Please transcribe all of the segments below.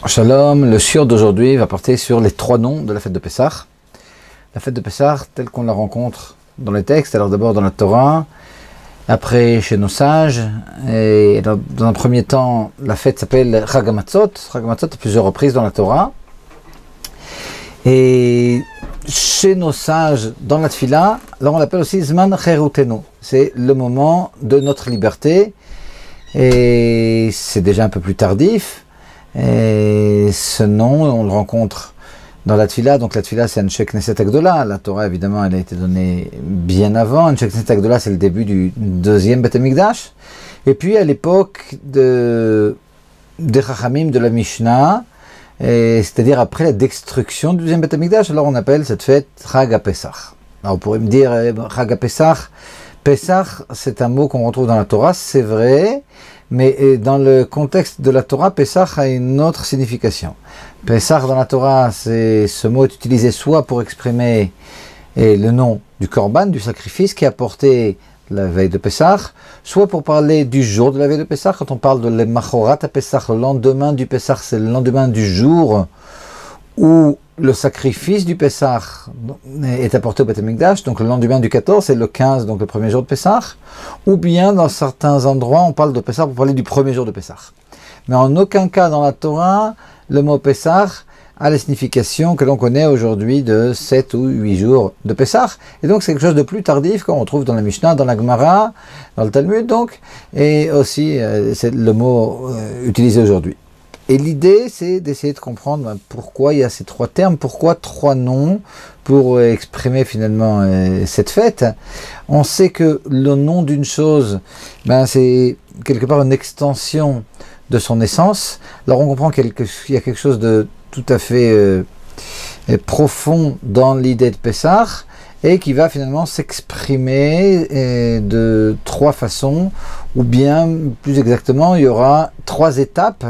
Shalom, le shiur d'aujourd'hui va porter sur les trois noms de la fête de Pessah. La fête de Pessah telle qu'on la rencontre dans les textes, alors d'abord dans la Torah, après chez nos sages, et dans un premier temps, la fête s'appelle Chag HaMatzot. Chag HaMatzot à plusieurs reprises dans la Torah. Et chez nos sages, dans la Tfila, alors on l'appelle aussi Zman Cherutenu. C'est le moment de notre liberté, et c'est déjà un peu plus tardif. Et ce nom, on le rencontre dans la Tfila. Donc la Tfila, c'est Anshe Knesset Agdola. La Torah, évidemment, elle a été donnée bien avant. Anshe Knesset Agdola, c'est le début du deuxième Beth Amikdash. Et puis, à l'époque des Chachamim de la Mishnah, c'est-à-dire après la destruction du deuxième Beth Amikdash, alors on appelle cette fête Chag HaPesach. Alors, on pourrait me dire, Chag HaPesach, Pesach, c'est un mot qu'on retrouve dans la Torah, c'est vrai. Mais dans le contexte de la Torah, Pesach a une autre signification. Pesach dans la Torah, ce mot est utilisé soit pour exprimer le nom du korban, du sacrifice qui est apporté la veille de Pesach, soit pour parler du jour de la veille de Pesach. Quand on parle de l'emachorat à Pesach, le lendemain du Pesach, c'est le lendemain du jour où le sacrifice du Pessah est apporté au Beth Amikdash, donc le lendemain du 14, c'est le 15, donc le premier jour de Pessah, ou bien dans certains endroits, on parle de Pessah pour parler du premier jour de Pessah. Mais en aucun cas dans la Torah, le mot Pessah a la signification que l'on connaît aujourd'hui de 7 ou 8 jours de Pessah, et donc c'est quelque chose de plus tardif qu'on retrouve dans la Mishnah, dans la Gemara, dans le Talmud, donc, et aussi c'est le mot utilisé aujourd'hui. Et l'idée, c'est d'essayer de comprendre pourquoi il y a ces trois termes, pourquoi trois noms pour exprimer finalement cette fête. On sait que le nom d'une chose, c'est quelque part une extension de son essence. Alors on comprend qu'il y a quelque chose de tout à fait profond dans l'idée de Pessah et qui va finalement s'exprimer de trois façons, ou bien plus exactement, il y aura trois étapes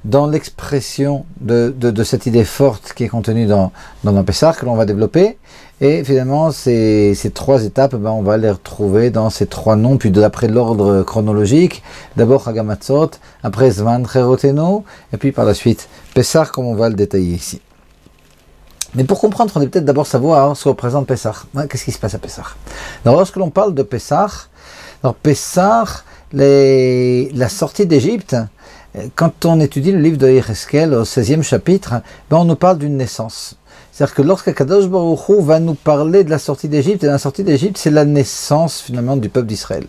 dans l'expression de cette idée forte qui est contenue dans le Pessah que l'on va développer. Et finalement, ces trois étapes, on va les retrouver dans ces trois noms, puis d'après l'ordre chronologique. D'abord Chag HaMatzot, après Zman Cherutenu, et puis par la suite Pessah, comme on va le détailler ici. Mais pour comprendre, il faut peut-être d'abord savoir ce que représente Pessah. Qu'est-ce qui se passe à Pessah? Alors, lorsque l'on parle de Pessah, la sortie d'Égypte, quand on étudie le livre de Yecheskel au 16e chapitre, on nous parle d'une naissance. C'est-à-dire que lorsque Kadosh Baruch Hu va nous parler de la sortie d'Égypte, et la sortie d'Égypte, c'est la naissance finalement du peuple d'Israël.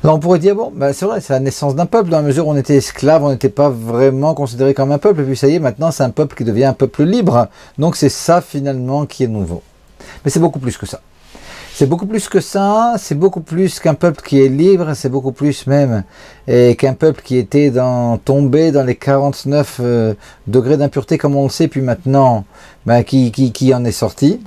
Alors on pourrait dire, c'est vrai, c'est la naissance d'un peuple, dans la mesure où on était esclave, on n'était pas vraiment considéré comme un peuple, et puis ça y est, maintenant c'est un peuple qui devient un peuple libre. Donc c'est ça finalement qui est nouveau. Mais c'est beaucoup plus que ça. C'est beaucoup plus que ça, c'est beaucoup plus qu'un peuple qui est libre, c'est beaucoup plus même qu'un peuple qui était tombé dans les 49 degrés d'impureté comme on le sait, puis maintenant qui en est sorti.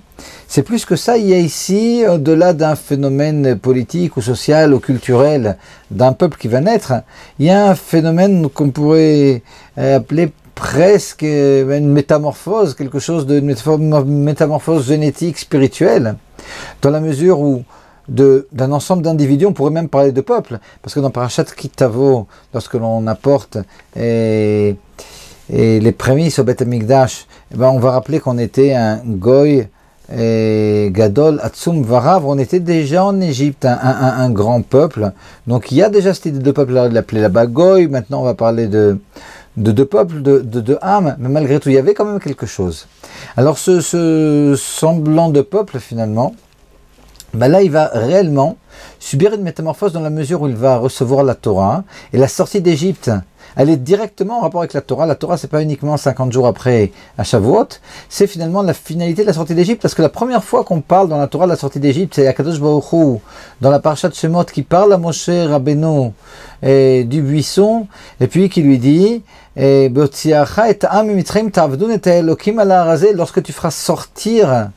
C'est plus que ça, il y a ici, au-delà d'un phénomène politique ou social ou culturel d'un peuple qui va naître, il y a un phénomène qu'on pourrait appeler presque une métamorphose, quelque chose d'une métamorphose génétique, spirituelle, dans la mesure où d'un ensemble d'individus, on pourrait même parler de peuple, parce que dans Parashat Ki Tavo, lorsque l'on apporte et les prémices au Beth Amikdash, on va rappeler qu'on était un Goy Gadol Atzum Varav, on était déjà en Égypte, un grand peuple. Donc il y a déjà cette idée de peuple, là, il l'appelait là-bas Goy, maintenant on va parler de deux peuples, de âmes, mais malgré tout, il y avait quand même quelque chose. Alors ce semblant de peuple, finalement, là, il va réellement subir une métamorphose dans la mesure où il va recevoir la Torah. Et la sortie d'Égypte, elle est directement en rapport avec la Torah. La Torah, c'est pas uniquement 50 jours après à Shavuot, c'est finalement la finalité de la sortie d'Égypte, parce que la première fois qu'on parle dans la Torah de la sortie d'Égypte, c'est Akadosh Baruch Hu, dans la Parashat Shemot, qui parle à Moshe Rabbeinu du buisson, et puis qui lui dit lorsque tu feras sortir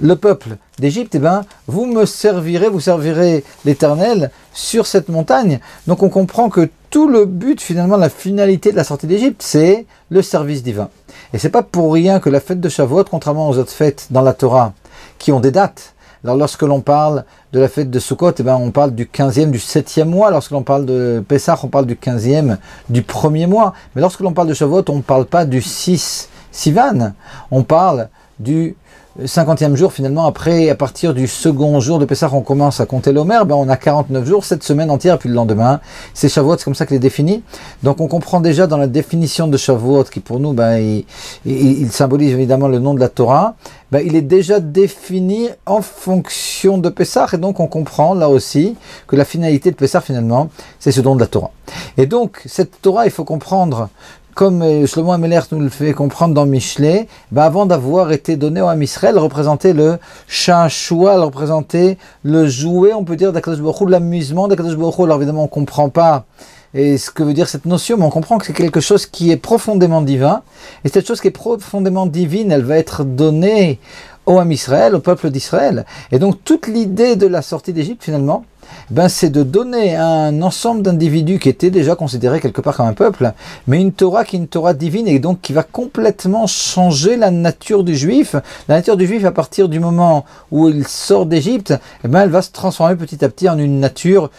le peuple d'Égypte, vous servirez l'Éternel sur cette montagne. Donc on comprend que tout le but, finalement, la finalité de la sortie d'Égypte, c'est le service divin. Et c'est pas pour rien que la fête de Shavuot, contrairement aux autres fêtes dans la Torah, qui ont des dates, Alors lorsque l'on parle de la fête de Sukkot, eh ben, on parle du 15e, du 7e mois. Lorsque l'on parle de Pessah, on parle du 15e, du premier mois. Mais lorsque l'on parle de Shavuot, on ne parle pas du 6 Sivan, on parle du 50e jour finalement. Après, à partir du second jour de Pessah, on commence à compter l'Omer, ben on a 49 jours, cette semaine entière, puis le lendemain, c'est Shavuot, c'est comme ça qu'il est défini. Donc on comprend déjà dans la définition de Shavuot, qui pour nous, ben, il symbolise évidemment le nom de la Torah, ben, il est déjà défini en fonction de Pessah, et donc on comprend là aussi que la finalité de Pessah finalement, c'est ce don de la Torah. Et donc cette Torah, il faut comprendre, comme Shlomo Ameler nous le fait comprendre dans Mishlei, ben avant d'avoir été donné au Ham Israël, elle représentait le shashua, elle représentait le jouet, on peut dire, d'Akadosh Baruch Hu, de l'amusement d'Akadosh Baruch Hu. Alors évidemment, on ne comprend pas ce que veut dire cette notion, mais on comprend que c'est quelque chose qui est profondément divin. Et cette chose qui est profondément divine, elle va être donnée au Ham Israël, au peuple d'Israël. Et donc toute l'idée de la sortie d'Égypte, finalement, ben c'est de donner à un ensemble d'individus qui étaient déjà considérés quelque part comme un peuple, mais une Torah qui est une Torah divine et donc qui va complètement changer la nature du juif. La nature du juif, à partir du moment où il sort d'Égypte, eh ben elle va se transformer petit à petit en une nature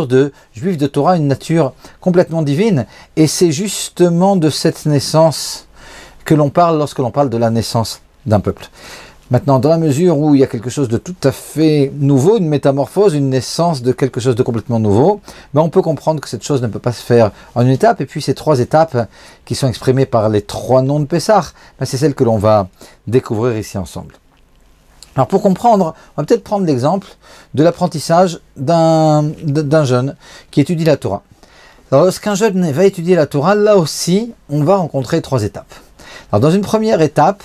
de juif de Torah, une nature complètement divine. Et c'est justement de cette naissance que l'on parle lorsque l'on parle de la naissance d'un peuple. Maintenant, dans la mesure où il y a quelque chose de tout à fait nouveau, une métamorphose, une naissance de quelque chose de complètement nouveau, ben on peut comprendre que cette chose ne peut pas se faire en une étape. Et puis ces trois étapes qui sont exprimées par les trois noms de Pessah, ben c'est celles que l'on va découvrir ici ensemble. Alors pour comprendre, on va peut-être prendre l'exemple de l'apprentissage d'un jeune qui étudie la Torah. Alors lorsqu'un jeune va étudier la Torah, là aussi, on va rencontrer trois étapes. Alors dans une première étape,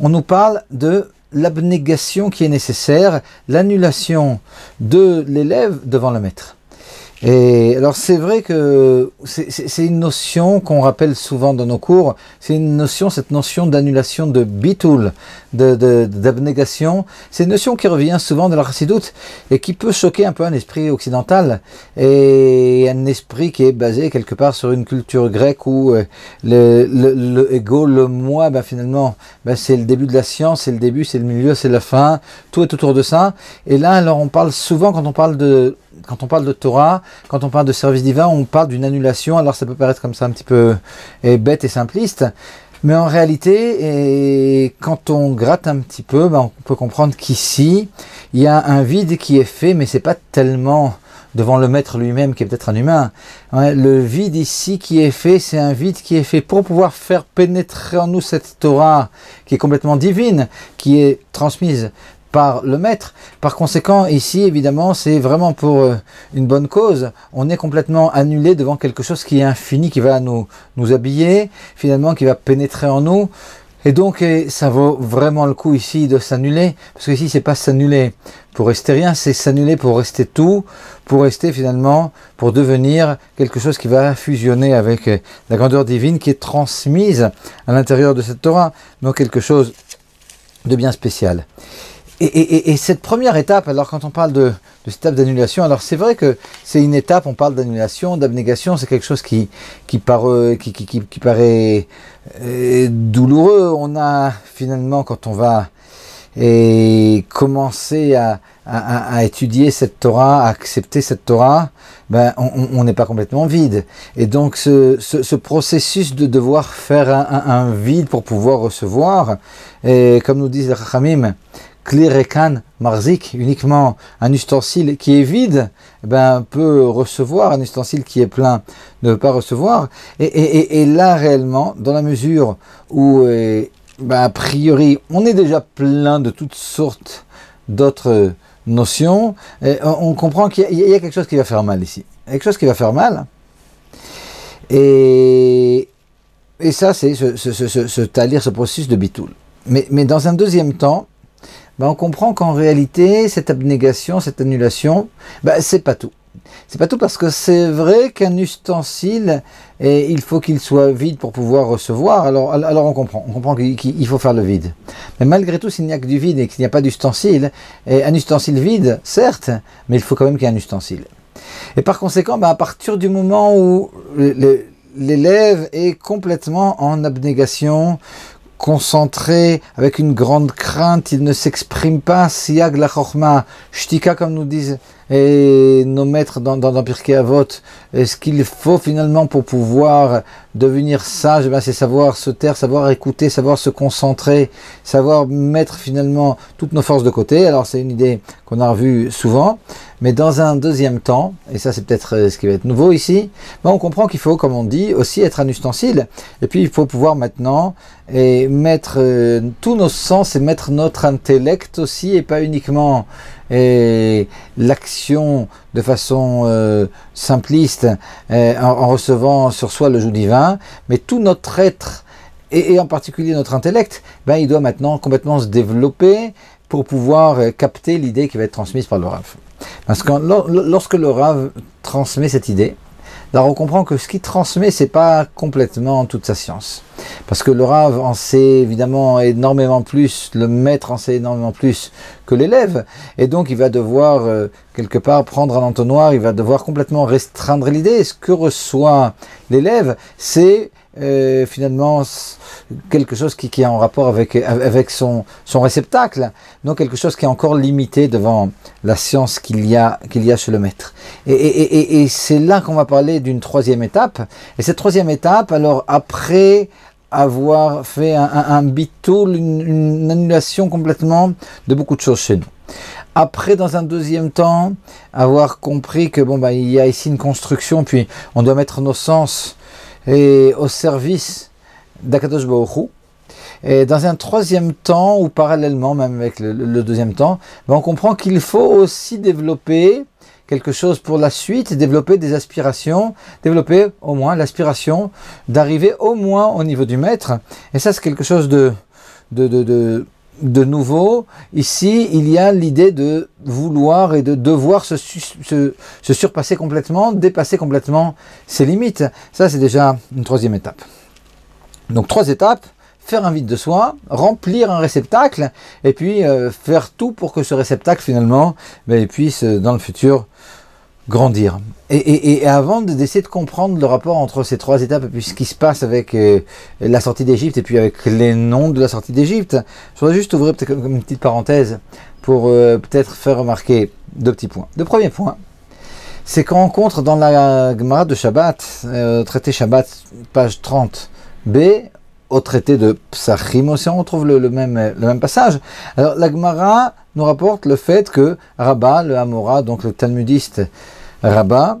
on nous parle de l'abnégation qui est nécessaire, l'annulation de l'élève devant le maître. Et alors c'est vrai que c'est une notion qu'on rappelle souvent dans nos cours, c'est une notion, cette notion d'annulation, de bitul, d'abnégation, c'est une notion qui revient souvent dans la chassidoute et qui peut choquer un peu un esprit occidental et un esprit qui est basé quelque part sur une culture grecque où le ego, le moi, ben finalement ben c'est le début de la science, c'est le début, c'est le milieu, c'est la fin, tout est autour de ça. Et là alors on parle souvent quand on parle de Torah, quand on parle de service divin, on parle d'une annulation. Alors ça peut paraître comme ça un petit peu bête et simpliste, mais en réalité, quand on gratte un petit peu, ben on peut comprendre qu'ici, il y a un vide qui est fait, mais c'est pas tellement devant le maître lui-même qui est peut-être un humain. Le vide ici qui est fait, c'est un vide qui est fait pour pouvoir faire pénétrer en nous cette Torah qui est complètement divine, qui est transmise par le maître. Par conséquent, ici, évidemment, c'est vraiment pour une bonne cause. On est complètement annulé devant quelque chose qui est infini, qui va nous habiller, finalement, qui va pénétrer en nous. Et donc, ça vaut vraiment le coup ici de s'annuler, parce que ici, c'est pas s'annuler pour rester rien, c'est s'annuler pour rester tout, pour rester finalement, pour devenir quelque chose qui va fusionner avec la grandeur divine qui est transmise à l'intérieur de cette Torah, donc quelque chose de bien spécial. Et cette première étape, alors quand on parle de cette étape d'annulation, alors c'est vrai que c'est une étape, on parle d'annulation, d'abnégation, c'est quelque chose qui paraît douloureux. On a finalement, quand on va commencer à étudier cette Torah, à accepter cette Torah, ben on n'est pas complètement vide. Et donc ce processus de devoir faire un vide pour pouvoir recevoir, et comme nous disent les Chachamim, Kli rekan marzik, uniquement un ustensile qui est vide, ben, peut recevoir, un ustensile qui est plein ne peut pas recevoir. Et là, réellement, dans la mesure où, ben, a priori, on est déjà plein de toutes sortes d'autres notions, on comprend qu'il y a quelque chose qui va faire mal ici. Il y a quelque chose qui va faire mal. Et ça, c'est ce talir, ce processus de bitoul. Mais dans un deuxième temps, ben on comprend qu'en réalité, cette abnégation, cette annulation, ben c'est pas tout. C'est pas tout parce que c'est vrai qu'un ustensile, il faut qu'il soit vide pour pouvoir recevoir. Alors on comprend qu'il faut faire le vide. Mais malgré tout, s'il n'y a que du vide et qu'il n'y a pas d'ustensile, un ustensile vide, certes, mais il faut quand même qu'il y ait un ustensile. Et par conséquent, ben à partir du moment où l'élève est complètement en abnégation, concentré, avec une grande crainte, il ne s'exprime pas, siag la chorma, shtika comme nous disent et nos maîtres dans Pirkei Avot. Et ce qu'il faut finalement pour pouvoir devenir sage, eh bien, c'est savoir se taire, savoir écouter, savoir se concentrer, savoir mettre finalement toutes nos forces de côté. Alors c'est une idée qu'on a revue souvent, mais dans un deuxième temps, et ça c'est peut-être ce qui va être nouveau ici, ben on comprend qu'il faut, comme on dit, aussi être un ustensile, et puis il faut pouvoir maintenant mettre tous nos sens et mettre notre intellect aussi, et pas uniquement l'action de façon simpliste en recevant sur soi le joug divin, mais tout notre être et en particulier notre intellect, ben, il doit maintenant complètement se développer pour pouvoir capter l'idée qui va être transmise par le Rav. Parce que lorsque le Rav transmet cette idée, alors on comprend que ce qu'il transmet, c'est pas complètement toute sa science. Parce que le Rav en sait évidemment énormément plus, le maître en sait énormément plus que l'élève, et donc il va devoir quelque part prendre un entonnoir, il va devoir complètement restreindre l'idée. Ce que reçoit l'élève, c'est finalement quelque chose qui est en rapport avec son réceptacle, donc quelque chose qui est encore limité devant la science qu'il y a chez le maître. Et c'est là qu'on va parler d'une troisième étape. Et cette troisième étape, alors après avoir fait un bitoul, une annulation complètement de beaucoup de choses chez nous. Après, dans un deuxième temps, avoir compris que bon, bah, il y a ici une construction, puis on doit mettre nos sens au service d'Akadosh Baruch Hu. Et dans un troisième temps, ou parallèlement même avec le deuxième temps, ben on comprend qu'il faut aussi développer quelque chose pour la suite, développer des aspirations, développer au moins l'aspiration d'arriver au moins au niveau du maître. Et ça, c'est quelque chose de nouveau. Ici, il y a l'idée de vouloir et de devoir se surpasser complètement, dépasser complètement ses limites. Ça, c'est déjà une troisième étape. Donc, 3 étapes. Faire un vide de soi, remplir un réceptacle, et puis faire tout pour que ce réceptacle, finalement, puisse, dans le futur, grandir. Et avant d'essayer de comprendre le rapport entre ces 3 étapes, et puis ce qui se passe avec la sortie d'Égypte, et puis avec les noms de la sortie d'Égypte, je voudrais juste ouvrir peut-être comme une petite parenthèse, pour peut-être faire remarquer 2 petits points. Le premier point, c'est qu'on rencontre dans la Gemara de Shabbat, traité Shabbat, page 30b, au traité de Psachim aussi, on retrouve le même passage. Alors la Gemara nous rapporte le fait que Rabba, le Hamora, donc le talmudiste Rabba,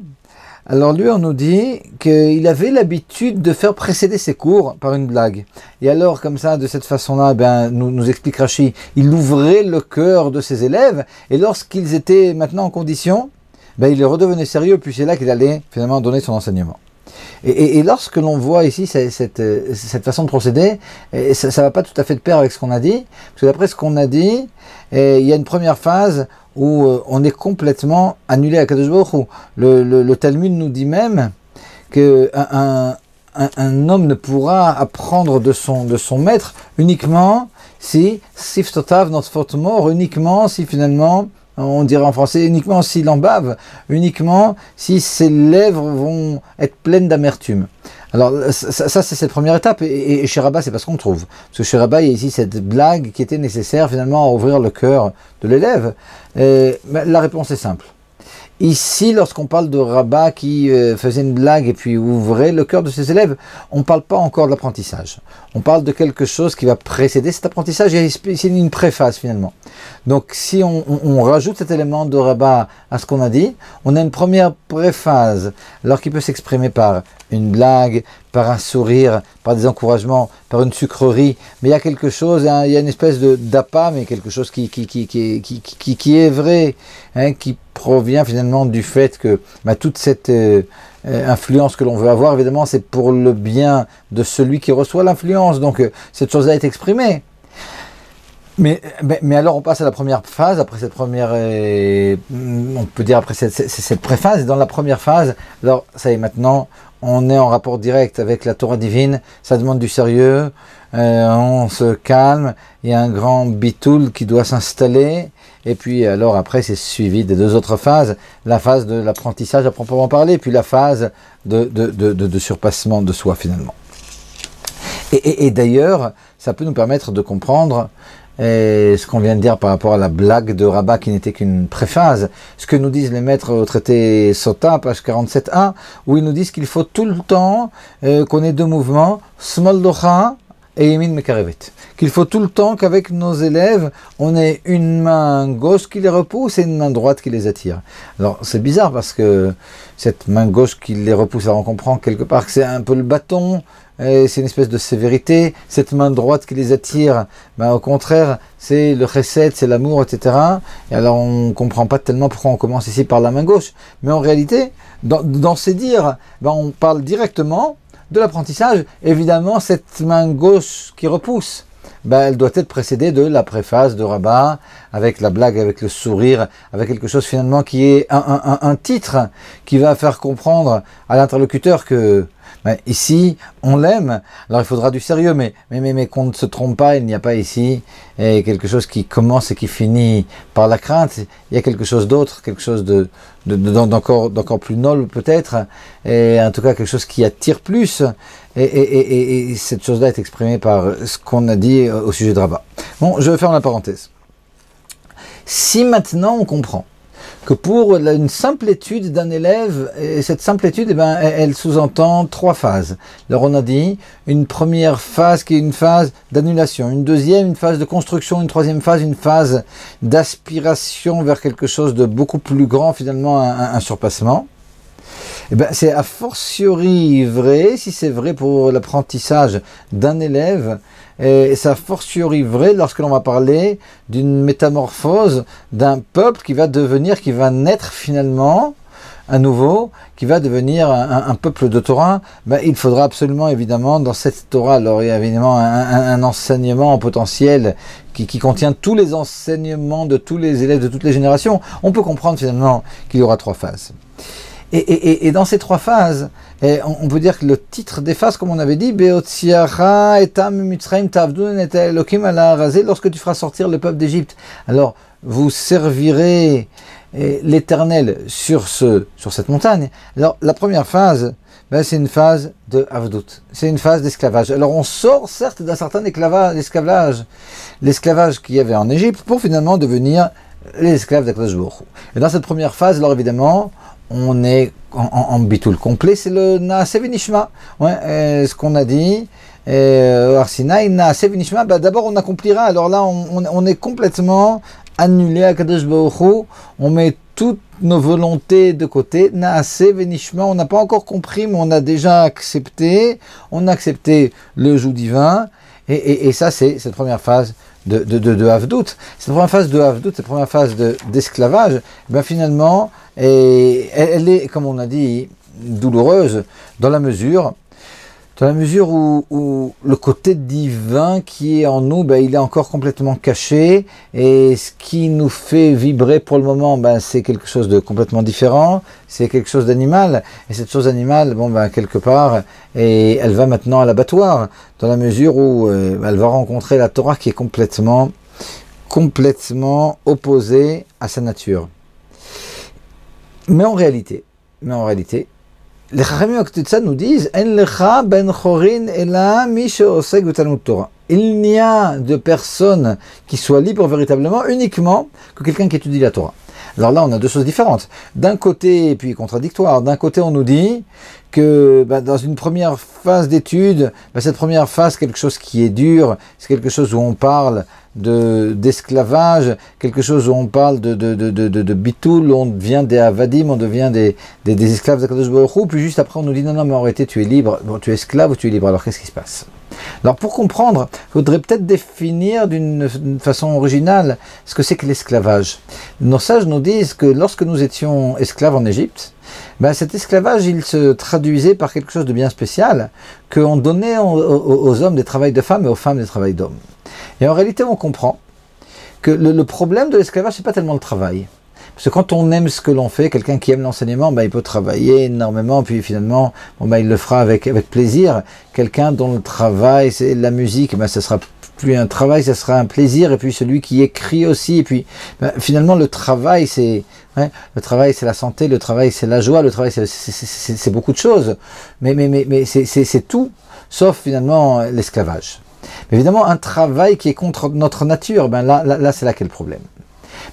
alors lui on nous dit qu'il avait l'habitude de faire précéder ses cours par une blague. Et alors comme ça, de cette façon-là, nous explique Rashi, il ouvrait le cœur de ses élèves, et lorsqu'ils étaient maintenant en condition, il redevenait sérieux, puis c'est là qu'il allait finalement donner son enseignement. Et lorsque l'on voit ici cette façon de procéder, ça ne va pas tout à fait de pair avec ce qu'on a dit, parce que d'après ce qu'on a dit, il y a une première phase où on est complètement annulé à Kadosh Baruch Hu. Le Talmud nous dit même qu'un homme ne pourra apprendre de son maître uniquement si Siftotav not mort, uniquement si finalement, on dirait en français, uniquement s'il en bave, uniquement si ses lèvres vont être pleines d'amertume. Alors ça c'est cette première étape, et chez Rabba c'est pas ce qu'on trouve. Parce que chez Rabba il y a ici cette blague qui était nécessaire finalement à ouvrir le cœur de l'élève. La réponse est simple. Ici, lorsqu'on parle de Rabba qui faisait une blague et puis ouvrait le cœur de ses élèves, on ne parle pas encore de l'apprentissage. On parle de quelque chose qui va précéder cet apprentissage, et c'est une préface finalement. Donc si on rajoute cet élément de Rabba à ce qu'on a dit, on a une première préphase, alors qu'il peut s'exprimer par une blague, par un sourire, par des encouragements, par une sucrerie, mais il y a quelque chose, il y a une espèce d'appât, mais quelque chose qui est vrai, qui provient finalement du fait que toute cette influence que l'on veut avoir, évidemment, c'est pour le bien de celui qui reçoit l'influence, donc cette chose-là est exprimée. Mais alors on passe à la première phase, après cette première, on peut dire après cette préphase, et dans la première phase, alors ça y est, maintenant, on est en rapport direct avec la Torah divine, ça demande du sérieux, on se calme, il y a un grand bitoul qui doit s'installer, et puis alors après c'est suivi des 2 autres phases, la phase de l'apprentissage à proprement parler, puis la phase de surpassement de soi finalement. Et d'ailleurs, ça peut nous permettre de comprendre ce qu'on vient de dire par rapport à la blague de Rabat qui n'était qu'une préphase, ce que nous disent les maîtres au traité Sota, page 47a, où ils nous disent qu'il faut tout le temps qu'on ait deux mouvements, Smol Docha et Yemin Mekarevet. Qu'il faut tout le temps qu'avec nos élèves, on ait une main gauche qui les repousse et une main droite qui les attire. Alors c'est bizarre parce que cette main gauche qui les repousse, alors on comprend quelque part que c'est un peu le bâton, c'est une espèce de sévérité. Cette main droite qui les attire, ben, au contraire, c'est le chesed, c'est l'amour, etc. Et alors on ne comprend pas tellement pourquoi on commence ici par la main gauche. Mais en réalité, dans ces dires, ben, on parle directement de l'apprentissage. Évidemment, cette main gauche qui repousse, ben, elle doit être précédée de la préface de Rabat, avec la blague, avec le sourire, avec quelque chose finalement qui est un titre qui va faire comprendre à l'interlocuteur que ben, ici, on l'aime. Alors il faudra du sérieux, mais qu'on ne se trompe pas, il n'y a pas ici quelque chose qui commence et qui finit par la crainte. Il y a quelque chose d'autre, quelque chose d'encore plus noble peut-être, et en tout cas quelque chose qui attire plus. Et cette chose-là est exprimée par ce qu'on a dit au sujet de Rabat. Bon, je vais faire la parenthèse. Si maintenant on comprend que pour une simple étude d'un élève, et cette simple étude, eh ben, elle sous-entend trois phases. Alors on a dit une première phase qui est une phase d'annulation, une deuxième, une phase de construction, une troisième phase, une phase d'aspiration vers quelque chose de beaucoup plus grand, finalement un surpassement. Eh ben, c'est a fortiori vrai, si c'est vrai pour l'apprentissage d'un élève, et c'est a fortiori vrai lorsque l'on va parler d'une métamorphose d'un peuple qui va naître finalement à nouveau, qui va devenir un peuple de Torah. Ben, il faudra absolument, évidemment, dans cette Torah, alors il y a évidemment un enseignement en potentiel qui contient tous les enseignements de tous les élèves de toutes les générations. On peut comprendre finalement qu'il y aura trois phases. Et dans ces trois phases, on peut dire que le titre des phases, comme on avait dit, lorsque tu feras sortir le peuple d'Égypte, alors vous servirez l'Éternel sur cette montagne. Alors la première phase, ben, c'est une phase de Avdout, c'est une phase d'esclavage. Alors on sort certes d'un certain esclavage, l'esclavage qu'il y avait en Égypte, pour finalement devenir les esclaves d'Akadosh Baruch Hu. Et dans cette première phase, alors évidemment, on est en bitoul complet, c'est le Naaseh V'Nishma. Ouais, ce qu'on a dit, Arsinaï, Naaseh V'Nishma, bah, d'abord on accomplira, alors là on est complètement annulé à Kadosh Baruch Hu, on met toutes nos volontés de côté, Naaseh V'Nishma, on n'a pas encore compris, mais on a déjà accepté, on a accepté le joug divin, et ça c'est cette première phase de Havdout. Cette première phase de Havdout, cette première phase d'esclavage, ben finalement, elle est, comme on a dit, douloureuse dans la mesure où le côté divin qui est en nous, ben, il est encore complètement caché, et ce qui nous fait vibrer pour le moment, ben, c'est quelque chose de complètement différent, c'est quelque chose d'animal, et cette chose animale, bon, ben, quelque part, et elle va maintenant à l'abattoir, dans la mesure où elle va rencontrer la Torah qui est complètement opposée à sa nature. Mais en réalité, les Chachamim Akhtitsa nous disent En lecha ben chorin ela mi sheosek b'talmud Torah. Il n'y a de personne qui soit libre véritablement uniquement que quelqu'un qui étudie la Torah. Alors là, on a deux choses différentes. D'un côté, et puis contradictoire, d'un côté on nous dit que dans une première phase d'étude, cette première phase, quelque chose qui est dur, c'est quelque chose où on parle d'esclavage, quelque chose où on parle de bitoul, on devient des avadim, on devient des esclaves d'Akadosh Baruch Hu, puis juste après on nous dit non mais en réalité tu es libre, bon, tu es esclave ou tu es libre, alors qu'est-ce qui se passe? Alors pour comprendre, il faudrait peut-être définir d'une façon originale ce que c'est que l'esclavage. Nos sages nous disent que lorsque nous étions esclaves en Égypte, cet esclavage il se traduisait par quelque chose de bien spécial, qu'on donnait aux hommes des travails de femmes et aux femmes des travails d'hommes. Et en réalité, on comprend que le problème de l'esclavage, c'est pas tellement le travail. Parce que quand on aime ce que l'on fait, quelqu'un qui aime l'enseignement, il peut travailler énormément, puis finalement, il le fera avec plaisir. Quelqu'un dont le travail, c'est la musique, ça sera plus un travail, ça sera un plaisir. Et puis celui qui écrit aussi. Et puis finalement, le travail, c'est la santé, le travail, c'est la joie, le travail, c'est beaucoup de choses. Mais c'est tout, sauf finalement l'esclavage. Mais évidemment, un travail qui est contre notre nature, ben là c'est là qu'est le problème.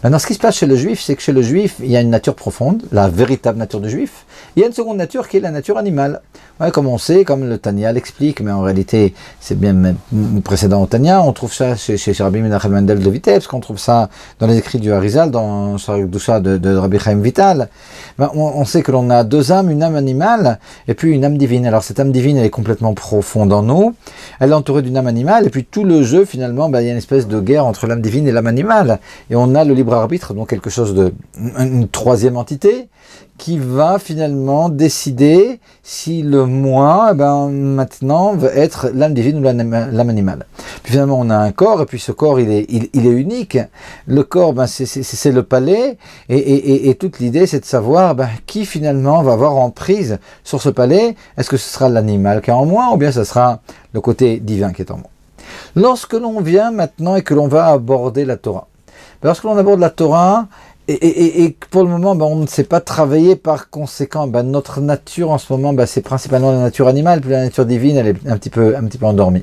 Maintenant, ce qui se passe chez le juif, c'est que chez le juif, il y a une nature profonde, la véritable nature du juif. Il y a une seconde nature qui est la nature animale. Ouais, comme on sait, comme le Tanya l'explique, mais en réalité, c'est bien même précédent au Tanya. On trouve ça chez Rabbi Menachem Mendel de Vitebsk, on trouve ça dans les écrits du Harizal, dans Sharik Dusha de Rabbi Chaim Vital. Ben, on sait que l'on a deux âmes, une âme animale et puis une âme divine. Alors cette âme divine, elle est complètement profonde en nous. Elle est entourée d'une âme animale et puis tout le jeu, finalement, ben, il y a une espèce de guerre entre l'âme divine et l'âme animale. Et on a le libre arbitre, donc quelque chose de une troisième entité qui va finalement décider si le moi, ben, maintenant, va être l'âme divine ou l'âme animale. Puis finalement, on a un corps, et puis ce corps, il est unique. Le corps, ben, c'est le palais, et toute l'idée, c'est de savoir ben, qui finalement va avoir emprise sur ce palais. Est-ce que ce sera l'animal qui est en moi, ou bien ce sera le côté divin qui est en moi. Lorsque l'on vient maintenant et que l'on va aborder la Torah, ben, lorsque l'on aborde la Torah, et pour le moment, ben, on ne sait pas travailler, par conséquent, ben, notre nature en ce moment, ben, c'est principalement la nature animale, puis la nature divine, elle est un petit peu endormie.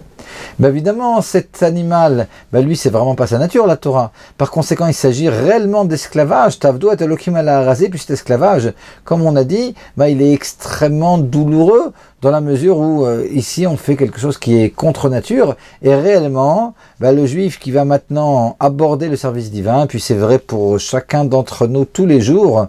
Ben, évidemment, cet animal, ben, lui, c'est vraiment pas sa nature, la Torah. Par conséquent, il s'agit réellement d'esclavage. Tavdo et Elohim ala rasé, puis cet esclavage, comme on a dit, ben, il est extrêmement douloureux, dans la mesure où ici on fait quelque chose qui est contre nature, et réellement ben, le juif qui va maintenant aborder le service divin, puis c'est vrai pour chacun d'entre nous tous les jours,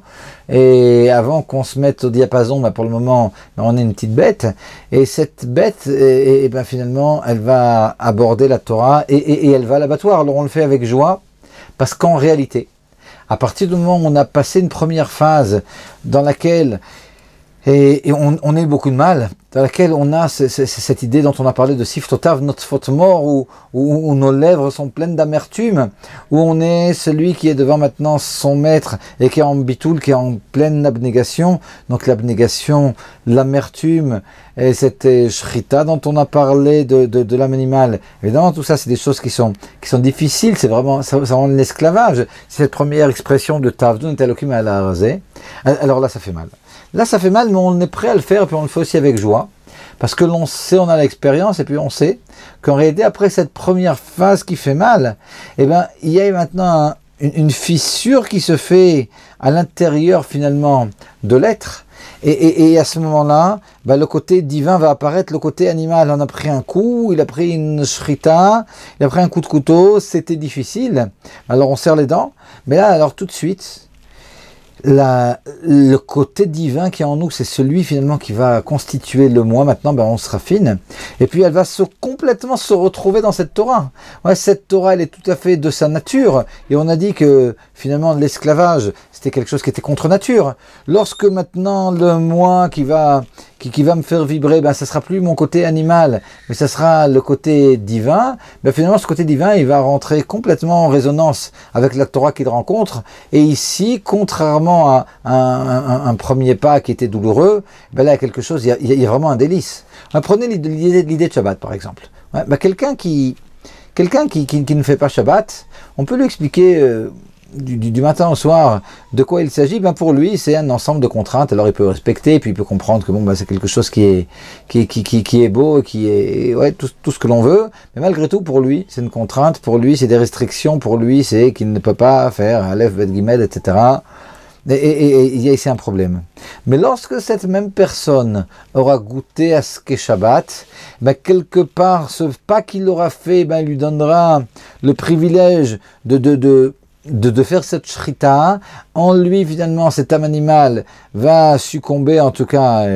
et avant qu'on se mette au diapason, ben, pour le moment ben, on est une petite bête, et cette bête, et ben, finalement elle va aborder la Torah, et elle va à l'abattoir. Alors on le fait avec joie, parce qu'en réalité, à partir du moment où on a passé une première phase dans laquelle et on a eu beaucoup de mal, dans laquelle on a cette idée dont on a parlé de Siftotav, notre faute mort, où nos lèvres sont pleines d'amertume, où on est celui qui est devant maintenant son maître et qui est en bitoul, qui est en pleine abnégation. Donc l'abnégation, l'amertume, et cette shrita dont on a parlé de l'âme animale. Évidemment, tout ça, c'est des choses qui sont difficiles, c'est vraiment l'esclavage. C'est cette première expression de Tavdun et Elohim ala rasé. Alors là, ça fait mal. Là, ça fait mal, mais on est prêt à le faire, et puis on le fait aussi avec joie. Parce que l'on sait, on a l'expérience, et puis on sait qu'en réalité, après cette première phase qui fait mal, eh ben, il y a maintenant une fissure qui se fait à l'intérieur, finalement, de l'être. Et à ce moment-là, ben, le côté divin va apparaître, le côté animal. On a pris un coup, il a pris une shrita, il a pris un coup de couteau, c'était difficile. Alors on serre les dents, mais là, alors tout de suite, le côté divin qui est en nous, c'est celui finalement qui va constituer le moi. Maintenant, ben, on se raffine. Et puis, elle va complètement se retrouver dans cette Torah. Ouais, cette Torah, elle est tout à fait de sa nature. Et on a dit que finalement, l'esclavage, c'était quelque chose qui était contre nature. Lorsque maintenant, le moi qui va me faire vibrer, ben, ça sera plus mon côté animal, mais ça sera le côté divin. Ben, finalement, ce côté divin, il va rentrer complètement en résonance avec la Torah qu'il rencontre. Et ici, contrairement à un premier pas qui était douloureux, ben là, il y a quelque chose, il y a vraiment un délice. Prenez l'idée de Shabbat, par exemple. Ouais, ben, quelqu'un qui ne fait pas Shabbat, on peut lui expliquer du matin au soir de quoi il s'agit. Ben pour lui, c'est un ensemble de contraintes. Alors il peut respecter, puis il peut comprendre que bon, ben, c'est quelque chose qui est beau, qui est ouais, tout ce que l'on veut. Mais malgré tout, pour lui, c'est une contrainte. Pour lui, c'est des restrictions. Pour lui, c'est qu'il ne peut pas faire Aleph, Bet, Gimel, etc. Et il y a ici un problème. Mais lorsque cette même personne aura goûté à ce qu'est Shabbat, ben quelque part, ce pas qu'il aura fait, ben, lui donnera le privilège de faire cette shrita. En lui, finalement, cette âme animale va succomber, en tout cas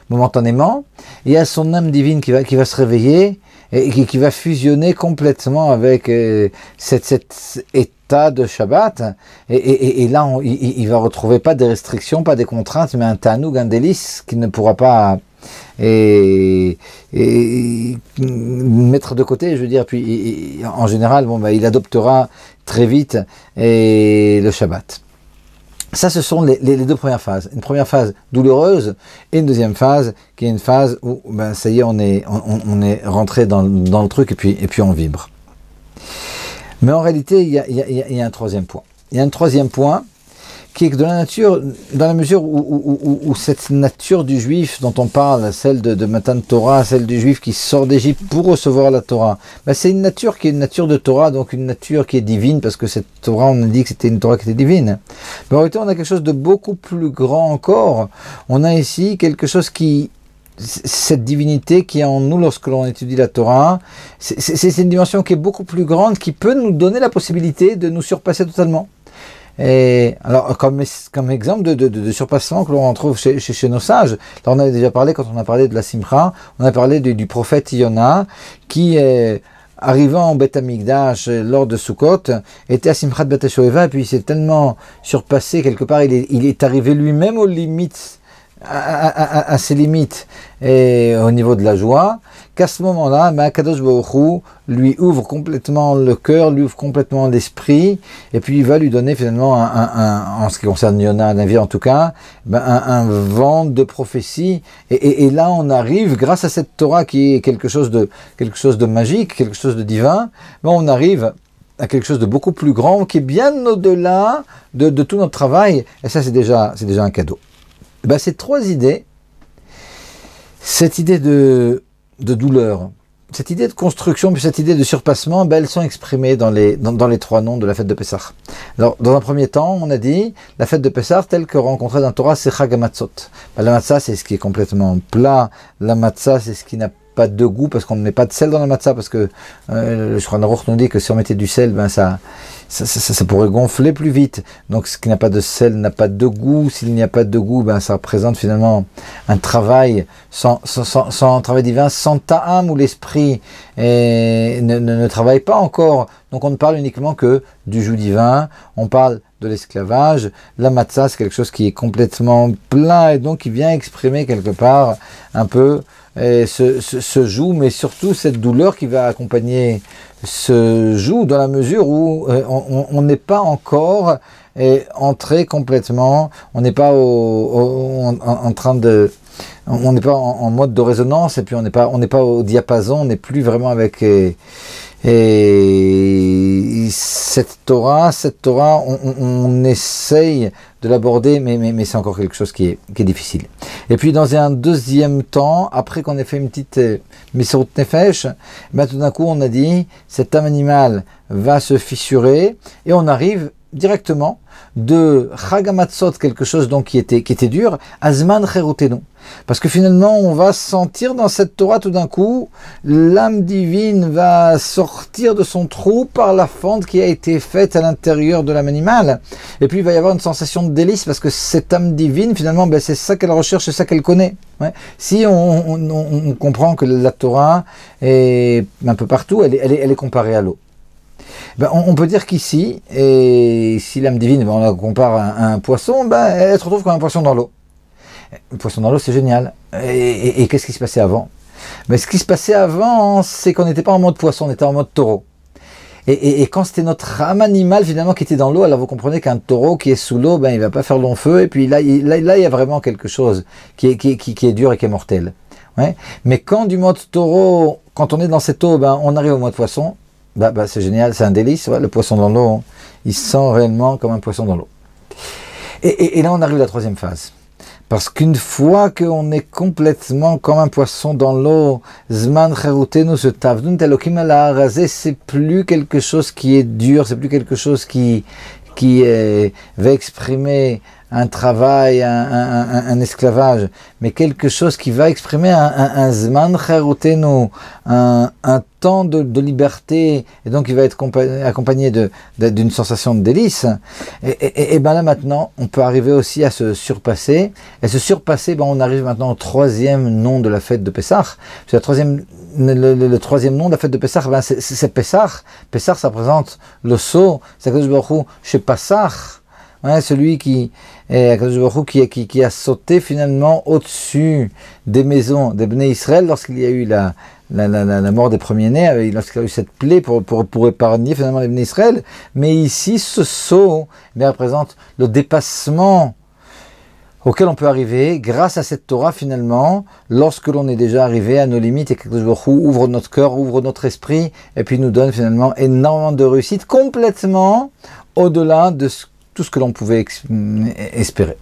momentanément. Il y a son âme divine qui va se réveiller et qui va fusionner complètement avec cet état de Shabbat. Et là, il va retrouver pas des restrictions, pas des contraintes, mais un tanoug, un délice qui ne pourra pas mettre de côté, je veux dire. Puis en général, bon, bah, il adoptera très vite le Shabbat. Ça, ce sont les deux premières phases. Une première phase douloureuse et une deuxième phase qui est une phase où, ben, ça y est, on est rentré dans le truc et puis on vibre. Mais en réalité, il y a un troisième point. Il y a un troisième point qui est de la nature, dans la mesure où cette nature du juif dont on parle, celle de Matan Torah, celle du juif qui sort d'Égypte pour recevoir la Torah, ben c'est une nature qui est une nature de Torah, donc une nature qui est divine, parce que cette Torah, on a dit que c'était une Torah qui était divine. Mais en réalité, on a quelque chose de beaucoup plus grand encore. On a ici quelque chose qui, cette divinité qui est en nous lorsque l'on étudie la Torah, c'est une dimension qui est beaucoup plus grande, qui peut nous donner la possibilité de nous surpasser totalement. Et alors, comme exemple de surpassement que l'on retrouve chez nos sages, là on avait déjà parlé, quand on a parlé de la Simcha, on a parlé du prophète Yona, qui arrivant en Beth Amikdash lors de Sukkot, était à Simchat Bet HaShoeva, et puis il s'est tellement surpassé quelque part, il est arrivé lui-même aux limites, à ses limites et au niveau de la joie, qu'à ce moment-là, Kadosh Baruch Hu lui ouvre complètement le cœur, lui ouvre complètement l'esprit, et puis il va lui donner finalement en ce qui concerne Yona, Navi en tout cas, un vent de prophétie, et là on arrive, grâce à cette Torah qui est quelque chose de magique, quelque chose de divin, on arrive à quelque chose de beaucoup plus grand, qui est bien au-delà de tout notre travail, et ça c'est déjà un cadeau. Ces trois idées, cette idée de douleur, cette idée de construction, puis cette idée de surpassement, elles sont exprimées dans les trois noms de la fête de Pessah. Alors, dans un premier temps, on a dit, la fête de Pessah, telle que rencontrée dans la Torah, c'est Chag HaMatzot. La matzah, c'est ce qui est complètement plat. La matzah, c'est ce qui n'a pas de goût, parce qu'on ne met pas de sel dans la matzah, parce que le Shulchan Aruch nous dit que si on mettait du sel, ça pourrait gonfler plus vite. Donc ce qui n'a pas de sel n'a pas de goût. S'il n'y a pas de goût, ça représente finalement un travail sans travail divin, sans ta'am, où l'esprit ne travaille pas encore. Donc on ne parle uniquement que du joug divin, on parle de l'esclavage. La matzah, c'est quelque chose qui est complètement plein, et donc qui vient exprimer quelque part un peu ce joug, mais surtout cette douleur qui va accompagner ce joug, dans la mesure où on n'est pas encore entré complètement, on n'est pas en train de, on n'est pas en mode de résonance, et puis on n'est pas au diapason, on n'est plus vraiment avec et cette Torah, on essaye de l'aborder, mais c'est encore quelque chose qui est difficile. Et puis dans un deuxième temps, après qu'on ait fait une petite Mesirut Nefesh, tout d'un coup on a dit, cette âme animale va se fissurer, et on arrive directement de Chag HaMatzot, quelque chose donc qui était dur, à Zman Cherutenu. Parce que finalement, on va sentir dans cette Torah tout d'un coup, l'âme divine va sortir de son trou par la fente qui a été faite à l'intérieur de l'âme animale. Et puis il va y avoir une sensation de délice, parce que cette âme divine, finalement, c'est ça qu'elle recherche, c'est ça qu'elle connaît. Ouais. Si on comprend que la Torah est un peu partout, elle est comparée à l'eau. On peut dire qu'ici, et si l'âme divine, on la compare à un poisson, elle se retrouve comme un poisson dans l'eau. Le poisson dans l'eau, c'est génial. Et qu'est-ce qui se passait avant? Ce qui se passait avant, c'est qu'on n'était pas en mode poisson, on était en mode taureau. Et quand c'était notre âme animale finalement qui était dans l'eau, alors vous comprenez qu'un taureau qui est sous l'eau, il va pas faire long feu, et puis là il y a vraiment quelque chose qui est dur et qui est mortel. Ouais. Mais quand du mode taureau, quand on est dans cette eau, on arrive au mode poisson, c'est génial, c'est un délice. Ouais, le poisson dans l'eau, il se sent réellement comme un poisson dans l'eau. Et là on arrive à la troisième phase. Parce qu'une fois qu'on est complètement comme un poisson dans l'eau, Zman Cherutenu, ce Tavdun Elokim ala Harazeh, c'est plus quelque chose qui est dur, c'est plus quelque chose qui va exprimer un travail, un esclavage, mais quelque chose qui va exprimer un Zman Cherutenu, un temps de liberté, et donc il va être accompagné d'une sensation de délice. Et là maintenant, on peut arriver aussi à se surpasser. Et se surpasser, on arrive maintenant au troisième nom de la fête de Pessah. Le troisième nom de la fête de Pessah, c'est Pessah. Pessah, ça représente le sceau. C'est Akadosh Baruch Hu chez Pessah. Ouais, celui qui a sauté finalement au-dessus des maisons des Bnei Israël lorsqu'il y a eu la mort des premiers-nés, lorsqu'il y a eu cette plaie pour épargner finalement les Bnei Israël. Mais ici, ce sceau représente le dépassement auquel on peut arriver grâce à cette Torah finalement, lorsque l'on est déjà arrivé à nos limites, et que Akadosh Baruch Hu ouvre notre cœur, ouvre notre esprit, et puis nous donne finalement énormément de réussite, complètement au-delà de ce tout ce que l'on pouvait espérer.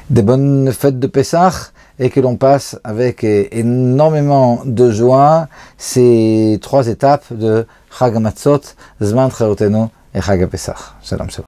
Des bonnes fêtes de Pessah et que l'on passe avec énormément de joie ces 3 étapes de Chag HaMatzot, Zman Cherutenu et Chag HaPesach. Shalom shalom.